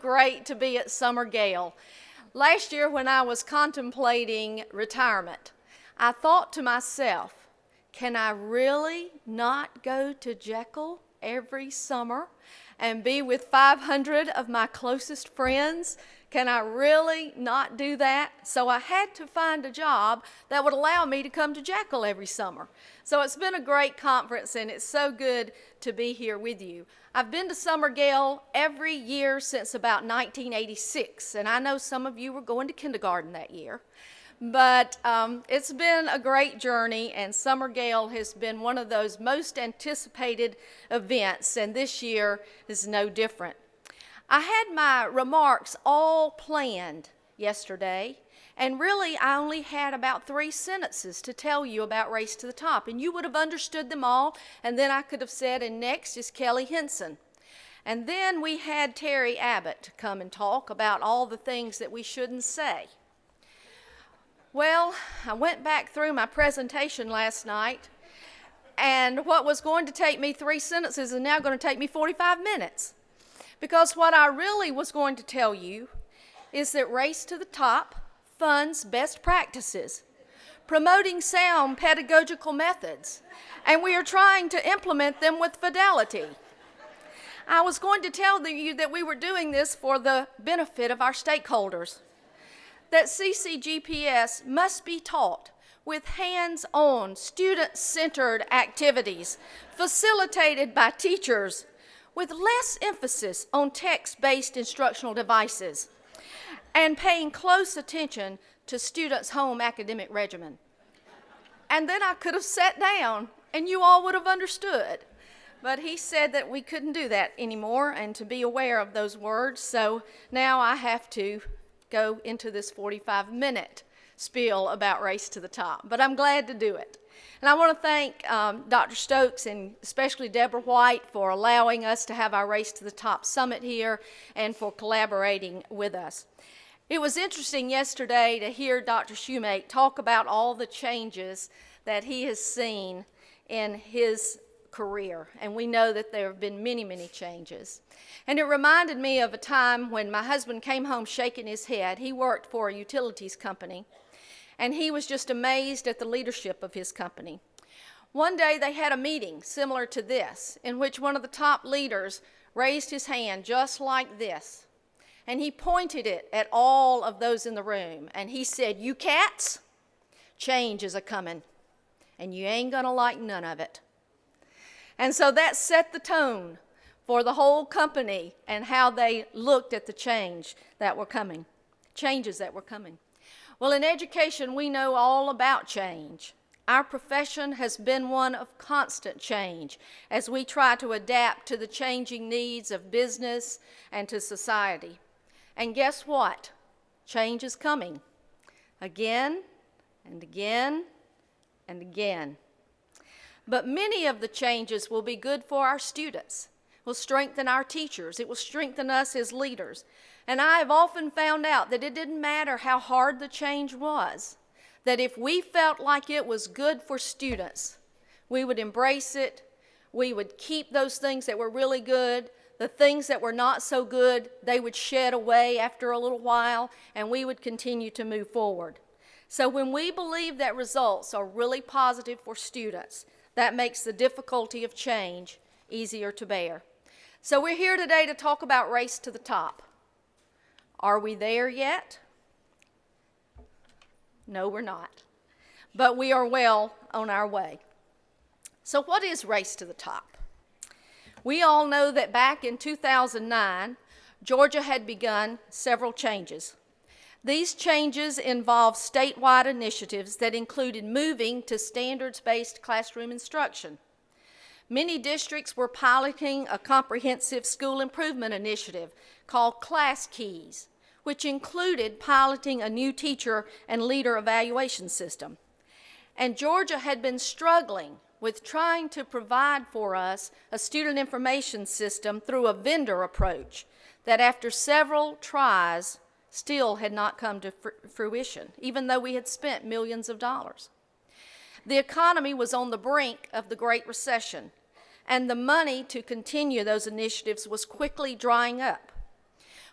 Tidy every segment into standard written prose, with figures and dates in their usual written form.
great to be at Summer Gale. Last year when I was contemplating retirement, I thought to myself, can I really not go to Jekyll every summer and be with 500 of my closest friends? Can I really not do that? So I had to find a job that would allow me to come to Jekyll every summer. So it's been a great conference, and it's so good to be here with you. I've been to Summer Gale every year since about 1986, and I know some of you were going to kindergarten that year. But it's been a great journey, and Summer Gale has been one of those most anticipated events, and this year is no different. I had my remarks all planned yesterday, and really I only had about 3 sentences to tell you about Race to the Top, and you would have understood them all, and then I could have said, and next is Kelly Henson. And then we had Terry Abbott come and talk about all the things that we shouldn't say. Well, I went back through my presentation last night, and what was going to take me 3 sentences is now going to take me 45 minutes. Because what I really was going to tell you is that Race to the Top funds best practices, promoting sound pedagogical methods, and we are trying to implement them with fidelity. I was going to tell you that we were doing this for the benefit of our stakeholders, that CCGPS must be taught with hands-on, student-centered activities facilitated by teachers with less emphasis on text-based instructional devices and paying close attention to students' home academic regimen. And then I could have sat down and you all would have understood. But he said that we couldn't do that anymore and to be aware of those words, so now I have to go into this 45-minute spiel about Race to the Top. But I'm glad to do it. And I want to thank Dr. Stokes and especially Deborah White for allowing us to have our Race to the Top summit here and for collaborating with us. It was interesting yesterday to hear Dr. Shoemate talk about all the changes that he has seen in his career, and we know that there have been many, many changes. And it reminded me of a time when my husband came home shaking his head. He worked for a utilities company, and he was just amazed at the leadership of his company. One day they had a meeting similar to this, in which one of the top leaders raised his hand just like this, and he pointed it at all of those in the room, and he said, "You cats, change is a-comin', and you ain't gonna like none of it." And so that set the tone for the whole company and how they looked at the changes that were coming. Well, in education, we know all about change. Our profession has been one of constant change as we try to adapt to the changing needs of business and to society. And guess what? Change is coming again and again and again. But many of the changes will be good for our students, will strengthen our teachers, it will strengthen us as leaders. And I have often found out that it didn't matter how hard the change was, that if we felt like it was good for students, we would embrace it, we would keep those things that were really good, the things that were not so good, they would shed away after a little while, and we would continue to move forward. So when we believe that results are really positive for students, that makes the difficulty of change easier to bear. So we're here today to talk about Race to the Top. Are we there yet? No, we're not. But we are well on our way. So what is Race to the Top? We all know that back in 2009, Georgia had begun several changes. These changes involve statewide initiatives that included moving to standards-based classroom instruction. Many districts were piloting a comprehensive school improvement initiative called Class Keys, which included piloting a new teacher and leader evaluation system. And Georgia had been struggling with trying to provide for us a student information system through a vendor approach that after several tries still had not come to fruition, even though we had spent millions of dollars. The economy was on the brink of the Great Recession, and the money to continue those initiatives was quickly drying up.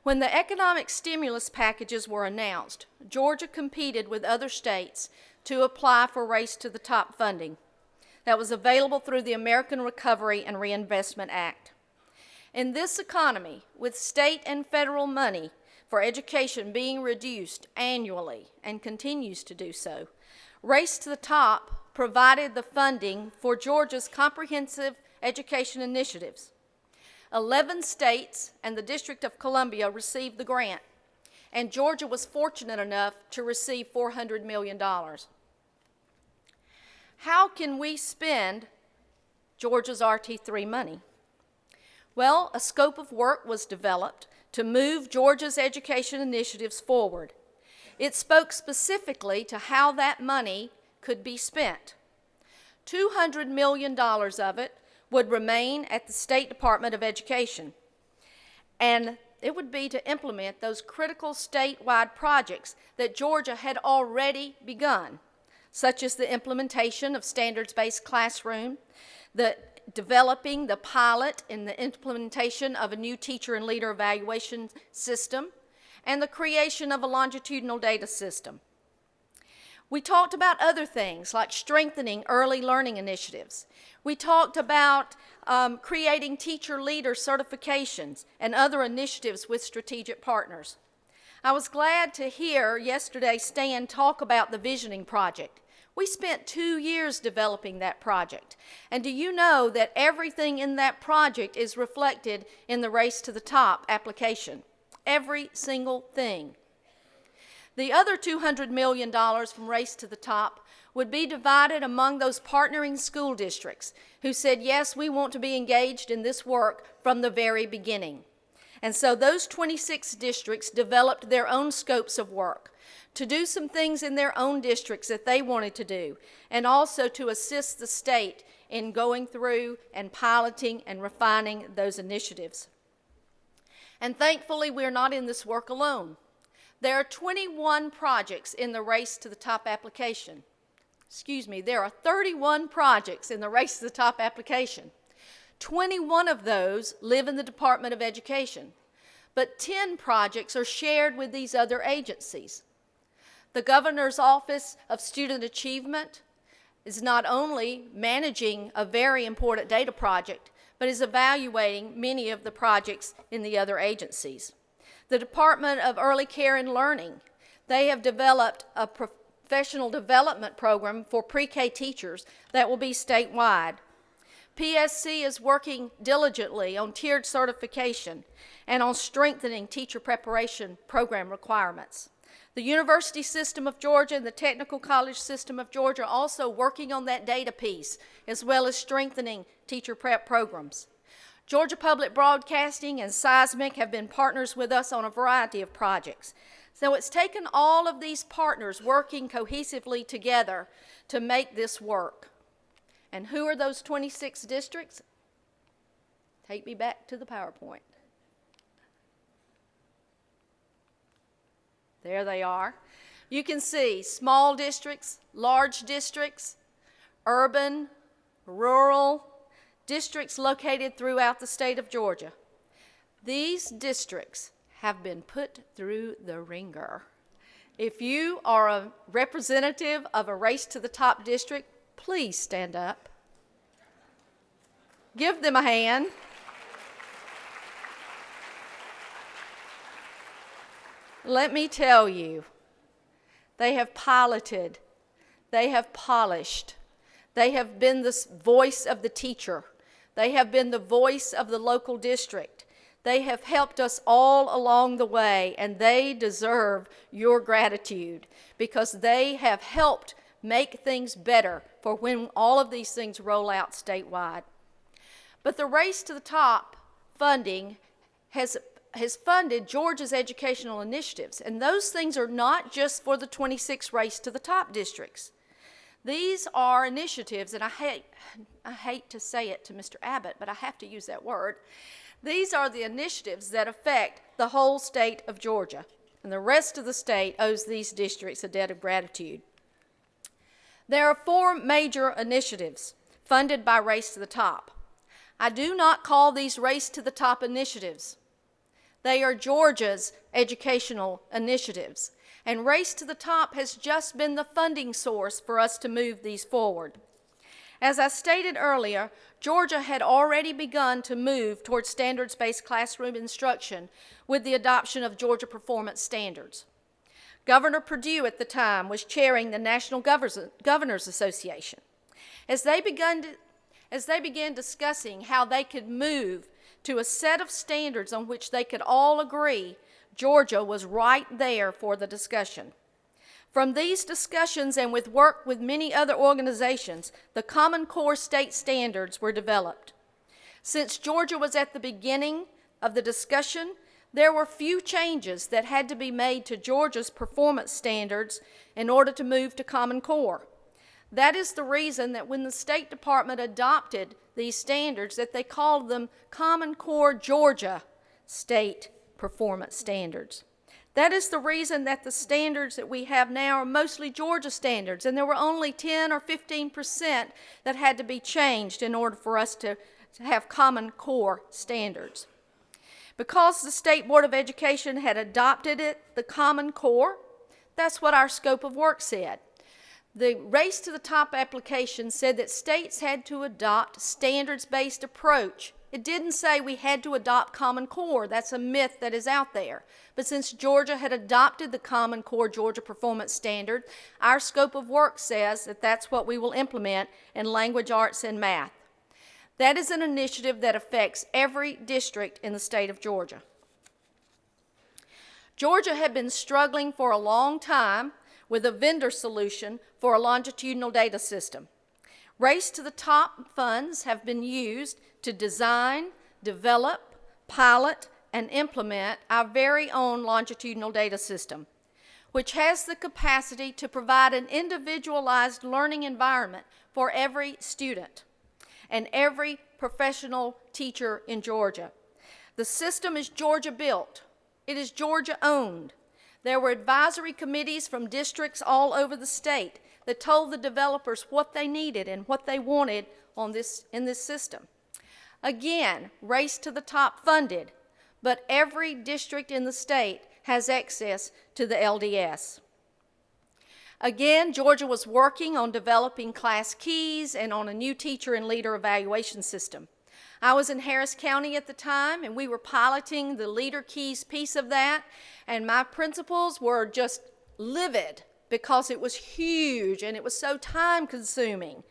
When the economic stimulus packages were announced, Georgia competed with other states to apply for Race to the Top funding that was available through the American Recovery and Reinvestment Act. In this economy, with state and federal money for education being reduced annually and continues to do so, Race to the Top provided the funding for Georgia's comprehensive education initiatives. 11 states and the District of Columbia received the grant, and Georgia was fortunate enough to receive $400 million. How can we spend Georgia's RT3 money? Well, a scope of work was developed to move Georgia's education initiatives forward. It spoke specifically to how that money could be spent. $200 million of it would remain at the State Department of Education, and it would be to implement those critical statewide projects that Georgia had already begun, such as the implementation of standards-based classroom, developing the pilot in the implementation of a new teacher and leader evaluation system, and the creation of a longitudinal data system. We talked about other things like strengthening early learning initiatives. We talked about creating teacher leader certifications and other initiatives with strategic partners. I was glad to hear yesterday Stan talk about the Visioning Project. We spent 2 years developing that project. And do you know that everything in that project is reflected in the Race to the Top application? Every single thing. The other $200 million from Race to the Top would be divided among those partnering school districts who said, yes, we want to be engaged in this work from the very beginning. And so those 26 districts developed their own scopes of work to do some things in their own districts that they wanted to do, and also to assist the state in going through and piloting and refining those initiatives. And thankfully, we're not in this work alone. There are 21 projects in the Race to the Top application. There are 31 projects in the Race to the Top application. 21 of those live in the Department of Education, but 10 projects are shared with these other agencies. The Governor's Office of Student Achievement is not only managing a very important data project, but is evaluating many of the projects in the other agencies. The Department of Early Care and Learning, they have developed a professional development program for pre-K teachers that will be statewide. PSC is working diligently on tiered certification and on strengthening teacher preparation program requirements. The University System of Georgia and the Technical College System of Georgia are also working on that data piece, as well as strengthening teacher prep programs. Georgia Public Broadcasting and Seismic have been partners with us on a variety of projects. So it's taken all of these partners working cohesively together to make this work. And who are those 26 districts? Take me back to the PowerPoint. There they are. You can see small districts, large districts, urban, rural, districts located throughout the state of Georgia. These districts have been put through the ringer. If you are a representative of a Race to the Top district, please stand up. Give them a hand. Let me tell you, they have piloted, they have polished, they have been the voice of the teacher, they have been the voice of the local district. They have helped us all along the way, and they deserve your gratitude because they have helped make things better for when all of these things roll out statewide. But the Race to the Top funding has funded Georgia's educational initiatives, and those things are not just for the 26 Race to the Top districts. These are initiatives, and I hate to say it to Mr. Abbott, but I have to use that word. These are the initiatives that affect the whole state of Georgia, and the rest of the state owes these districts a debt of gratitude. There are 4 major initiatives funded by Race to the Top. I do not call these Race to the Top initiatives. They are Georgia's educational initiatives, and Race to the Top has just been the funding source for us to move these forward. As I stated earlier, Georgia had already begun to move towards standards-based classroom instruction with the adoption of Georgia Performance Standards. Governor Perdue at the time was chairing the National Governors Association. As they began discussing how they could move to a set of standards on which they could all agree, Georgia was right there for the discussion. From these discussions and with work with many other organizations, the Common Core state standards were developed. Since Georgia was at the beginning of the discussion, there were few changes that had to be made to Georgia's performance standards in order to move to Common Core. That is the reason that when the State Department adopted these standards, that they called them Common Core Georgia State Performance Standards. That is the reason that the standards that we have now are mostly Georgia standards, and there were only 10 or 15% that had to be changed in order for us to have Common Core standards. Because the State Board of Education had adopted it, the Common Core, that's what our scope of work said. The Race to the Top application said that states had to adopt standards-based approach. It didn't say we had to adopt Common Core. That's a myth that is out there. But since Georgia had adopted the Common Core Georgia Performance Standard, our scope of work says that that's what we will implement in language arts and math. That is an initiative that affects every district in the state of Georgia. Georgia had been struggling for a long time with a vendor solution for a longitudinal data system. Race to the Top funds have been used to design, develop, pilot, and implement our very own longitudinal data system, which has the capacity to provide an individualized learning environment for every student and every professional teacher in Georgia. The system is Georgia built. It is Georgia owned. There were advisory committees from districts all over the state that told the developers what they needed and what they wanted in this system. Again, Race to the Top funded, but every district in the state has access to the LDS. Again, Georgia was working on developing class keys and on a new teacher and leader evaluation system. I was in Harris County at the time, and we were piloting the leader keys piece of that, and my principals were just livid because it was huge and it was so time-consuming.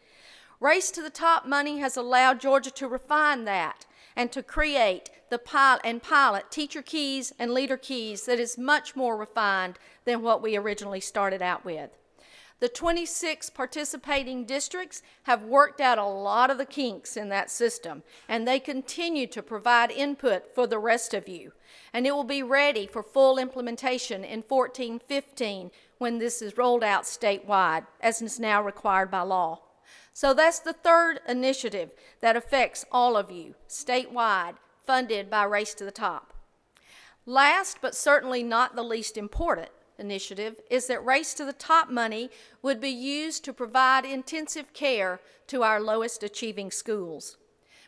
Race to the Top money has allowed Georgia to refine that and to create the pilot teacher keys and leader keys that is much more refined than what we originally started out with. The 26 participating districts have worked out a lot of the kinks in that system, and they continue to provide input for the rest of you. And it will be ready for full implementation in 14-15 when this is rolled out statewide, as is now required by law. So that's the third initiative that affects all of you, statewide, funded by Race to the Top. Last, but certainly not the least important, initiative is that Race to the Top money would be used to provide intensive care to our lowest achieving schools,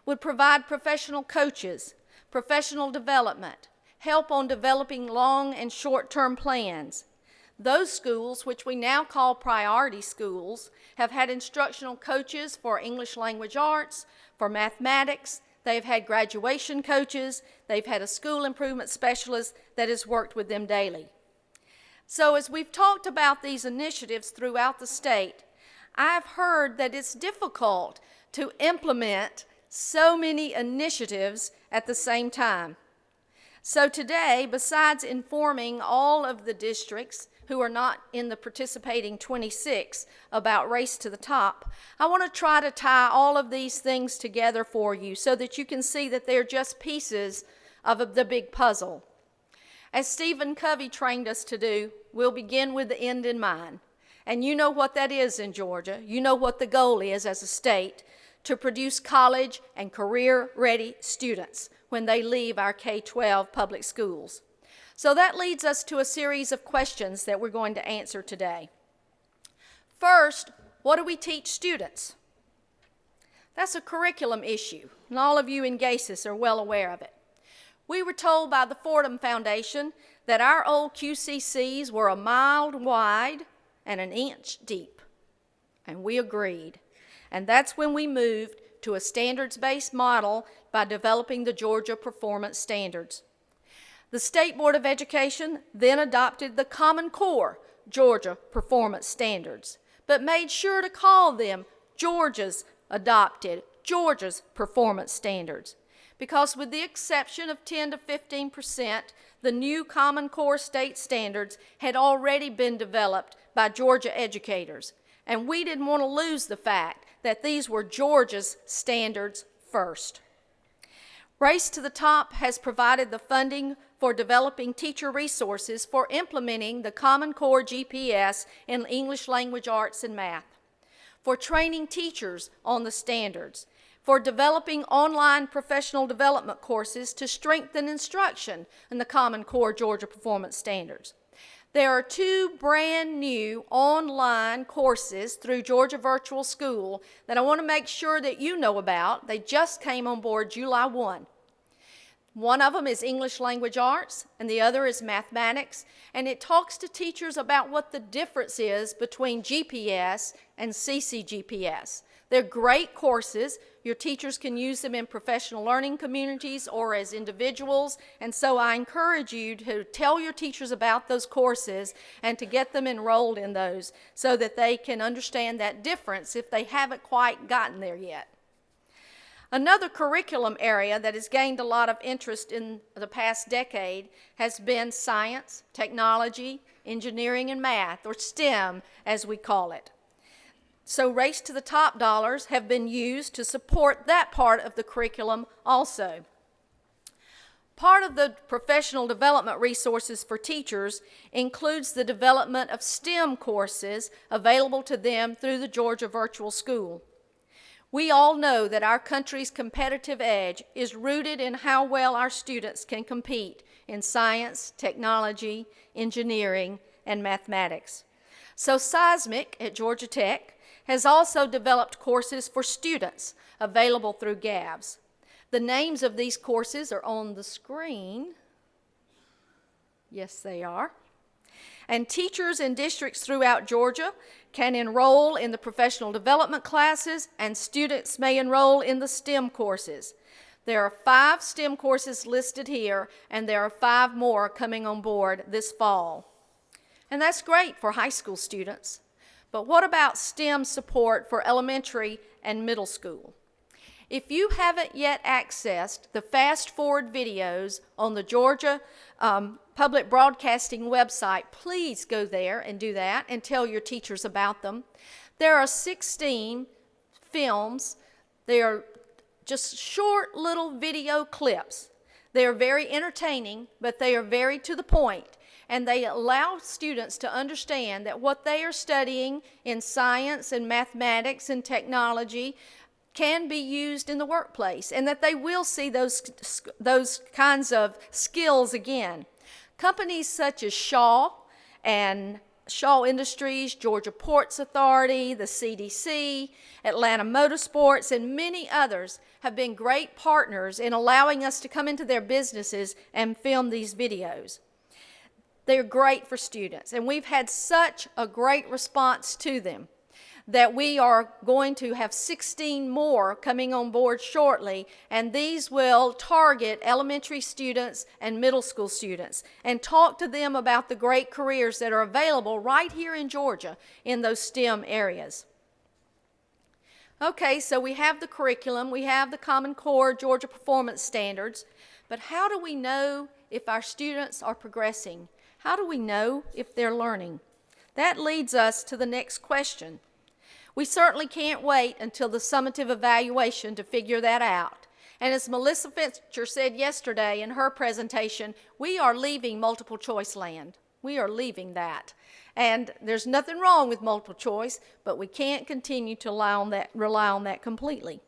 would provide professional coaches, professional development, help on developing long and short-term plans. Those schools, which we now call priority schools, have had instructional coaches for English language arts, for mathematics. They've had graduation coaches. They've had a school improvement specialist that has worked with them daily. So as we've talked about these initiatives throughout the state, I've heard that it's difficult to implement so many initiatives at the same time. So today, besides informing all of the districts who are not in the participating 26 about Race to the Top, I want to try to tie all of these things together for you so that you can see that they're just pieces of the big puzzle. As Stephen Covey trained us to do, we'll begin with the end in mind. And you know what that is in Georgia. You know what the goal is as a state, to produce college and career-ready students when they leave our K-12 public schools. So that leads us to a series of questions that we're going to answer today. First, what do we teach students? That's a curriculum issue, and all of you in GASIS are well aware of it. We were told by the Fordham Foundation that our old QCCs were a mile wide and an inch deep. And we agreed. And that's when we moved to a standards-based model by developing the Georgia Performance Standards. The State Board of Education then adopted the Common Core Georgia Performance Standards, but made sure to call them Georgia's Performance Standards, because with the exception of 10 to 15%, the new Common Core state standards had already been developed by Georgia educators, and we didn't want to lose the fact that these were Georgia's standards first. Race to the Top has provided the funding for developing teacher resources for implementing the Common Core GPS in English language arts and math, for training teachers on the standards, for developing online professional development courses to strengthen instruction in the Common Core Georgia Performance Standards. There are 2 brand new online courses through Georgia Virtual School that I want to make sure that you know about. They just came on board July 1. One of them is English Language Arts, and the other is Mathematics, and it talks to teachers about what the difference is between GPS and CCGPS. They're great courses. Your teachers can use them in professional learning communities or as individuals, and so I encourage you to tell your teachers about those courses and to get them enrolled in those so that they can understand that difference if they haven't quite gotten there yet. Another curriculum area that has gained a lot of interest in the past decade has been science, technology, engineering, and math, or STEM as we call it. So Race to the Top dollars have been used to support that part of the curriculum also. Part of the professional development resources for teachers includes the development of STEM courses available to them through the Georgia Virtual School. We all know that our country's competitive edge is rooted in how well our students can compete in science, technology, engineering, and mathematics. So Seismic at Georgia Tech has also developed courses for students available through GAVS. The names of these courses are on the screen. Yes, they are. And teachers in districts throughout Georgia can enroll in the professional development classes, and students may enroll in the STEM courses. There are 5 STEM courses listed here, and there are 5 more coming on board this fall. And that's great for high school students. But what about STEM support for elementary and middle school? If you haven't yet accessed the Fast Forward videos on the Georgia Public Broadcasting website, please go there and do that and tell your teachers about them. There are 16 films. They are just short little video clips. They are very entertaining, but they are very to the point. And they allow students to understand that what they are studying in science and mathematics and technology can be used in the workplace, and that they will see those kinds of skills again. Companies such as Shaw and Shaw Industries, Georgia Ports Authority, the CDC, Atlanta Motorsports, and many others have been great partners in allowing us to come into their businesses and film these videos. They're great for students, and we've had such a great response to them that we are going to have 16 more coming on board shortly, and these will target elementary students and middle school students and talk to them about the great careers that are available right here in Georgia in those STEM areas. Okay, so we have the curriculum, we have the Common Core Georgia Performance Standards, but how do we know if our students are progressing? How do we know if they're learning? That leads us to the next question. We certainly can't wait until the summative evaluation to figure that out. And as Melissa Fincher said yesterday in her presentation, we are leaving multiple choice land. We are leaving that. And there's nothing wrong with multiple choice, but we can't continue to rely on that completely.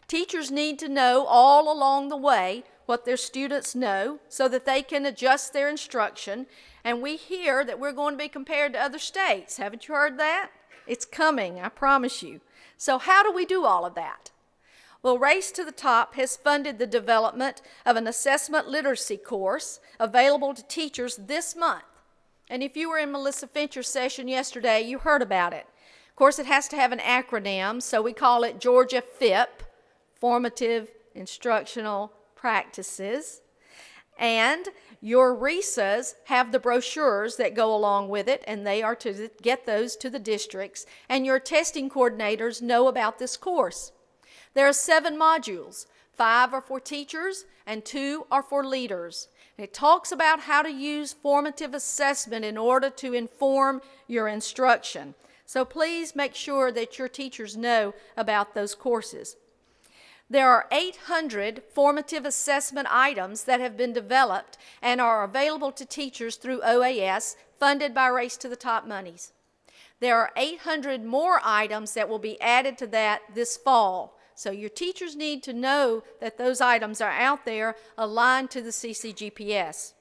Teachers need to know all along the way what their students know so that they can adjust their instruction. And we hear that we're going to be compared to other states. Haven't you heard that? It's coming, I promise you. So how do we do all of that? Well, Race to the Top has funded the development of an assessment literacy course available to teachers this month. And if you were in Melissa Fincher's session yesterday, you heard about it. Of course, it has to have an acronym, so we call it Georgia FIP, Formative Instructional Practices. And your RESAs have the brochures that go along with it, and they are to get those to the districts. And your testing coordinators know about this course. There are 7 modules. 5 are for teachers, and 2 are for leaders. And it talks about how to use formative assessment in order to inform your instruction. So please make sure that your teachers know about those courses. There are 800 formative assessment items that have been developed and are available to teachers through OAS, funded by Race to the Top monies. There are 800 more items that will be added to that this fall. So your teachers need to know that those items are out there aligned to the CCGPS.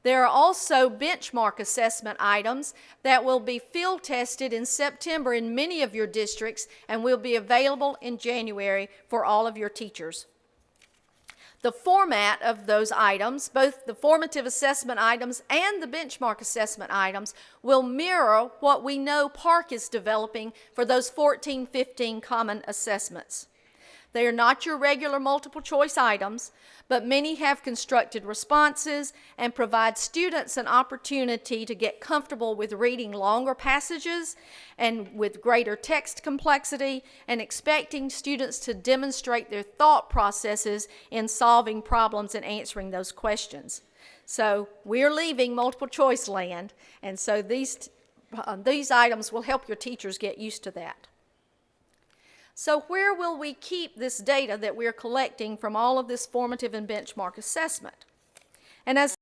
There are also benchmark assessment items that will be field tested in September in many of your districts and will be available in January for all of your teachers. The format of those items, both the formative assessment items and the benchmark assessment items, will mirror what we know Park is developing for those 14-15 common assessments. They are not your regular multiple choice items, but many have constructed responses and provide students an opportunity to get comfortable with reading longer passages and with greater text complexity, and expecting students to demonstrate their thought processes in solving problems and answering those questions. So we're leaving multiple choice land, and so these items will help your teachers get used to that. So where will we keep this data that we're collecting from all of this formative and benchmark assessment? And as